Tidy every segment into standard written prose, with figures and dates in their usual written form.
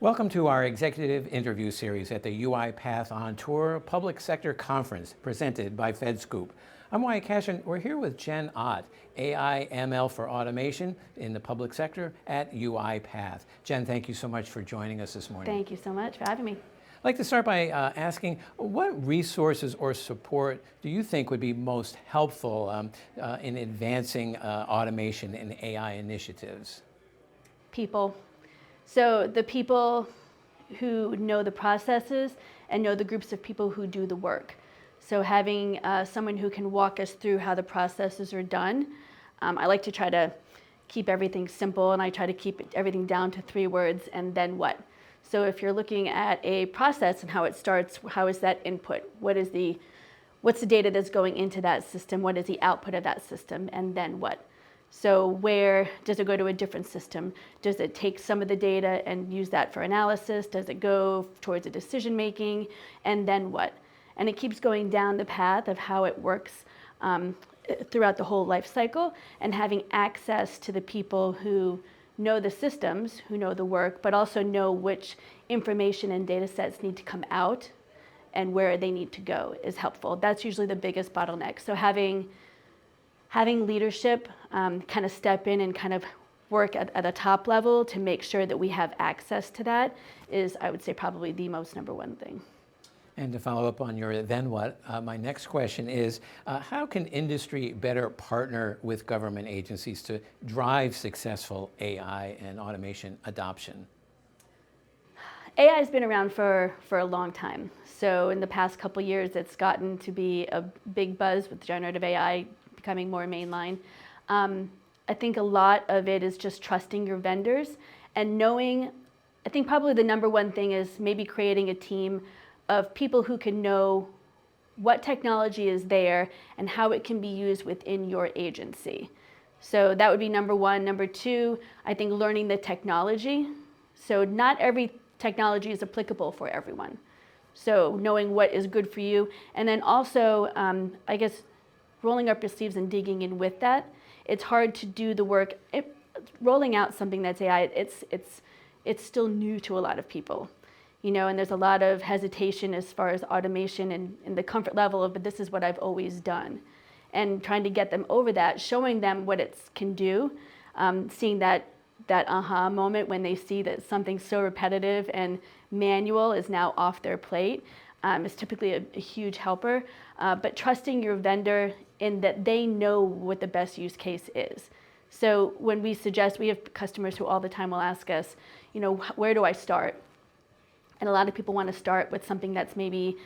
Welcome to our executive interview series at the UiPath on Tour Public Sector Conference presented by FedScoop. I'm Wyatt Cash, and we're here with Jen Ott, AIML for automation in the public sector at UiPath. Jen, thank you so much for joining us this morning. Thank you so much for having me. I'd like to start by asking, what resources or support do you think would be most helpful in advancing automation and AI initiatives? People. So the people who know the processes and know the groups of people who do the work. So having someone who can walk us through how the processes are done. I like to try to keep everything simple, and I try to keep everything down to 3 words, and then what? So if you're looking at a process and how it starts, how is that input? What's the data that's going into that system? What is the output of that system? And then what? So where does it go to a different system? Does it take some of the data and use that for analysis? Does it go towards a decision making? And then what? And it keeps going down the path of how it works throughout the whole life cycle, and having access to the people who know the systems, who know the work, but also know which information and data sets need to come out and where they need to go is helpful. That's usually the biggest bottleneck. So having leadership kind of step in and kind of work at a top level to make sure that we have access to that is, I would say, probably the most number one thing. And to follow up on your then what, my next question is, how can industry better partner with government agencies to drive successful AI and automation adoption? AI has been around for a long time. So in the past couple years, it's gotten to be a big buzz with generative AI becoming more mainline. I think a lot of it is just trusting your vendors and knowing. I think probably the number one thing is maybe creating a team of people who can know what technology is there and how it can be used within your agency. So that would be number one. Number two, I think learning the technology. So not every technology is applicable for everyone. So knowing what is good for you. And then also, I guess, rolling up your sleeves and digging in with that. It's hard to do the work. Rolling out something that's AI, it's still new to a lot of people. You know, and there's a lot of hesitation as far as automation and the comfort level of, but this is what I've always done. And trying to get them over that, showing them what it can do, seeing that aha moment when they see that something so repetitive and manual is now off their plate is typically a huge helper. But trusting your vendor in that they know what the best use case is. So when we suggest, we have customers who all the time will ask us, you know, where do I start? And a lot of people want to start with something that's maybe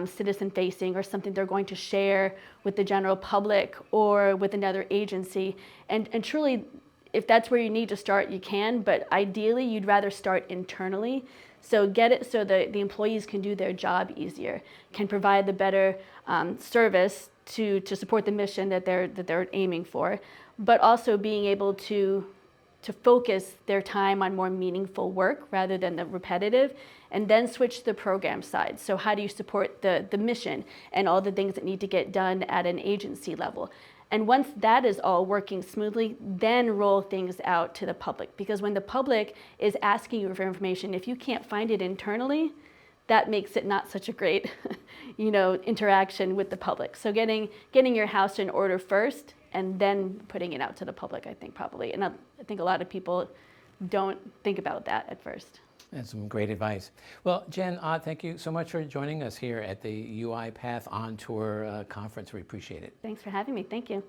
citizen-facing or something they're going to share with the general public or with another agency. And truly, if that's where you need to start, you can, but ideally, you'd rather start internally. So get it so that the employees can do their job easier, can provide the better service to support the mission that they're aiming for, but also being able to focus their time on more meaningful work rather than the repetitive, and then switch to the program side. So how do you support the mission and all the things that need to get done at an agency level? And once that is all working smoothly, then roll things out to the public. Because when the public is asking you for information, if you can't find it internally, that makes it not such a great interaction with the public. So getting your house in order first, and then putting it out to the public, I think probably. And I think a lot of people don't think about that at first. That's some great advice. Well, Jen Ott, thank you so much for joining us here at the UiPath On Tour conference. We appreciate it. Thanks for having me. Thank you.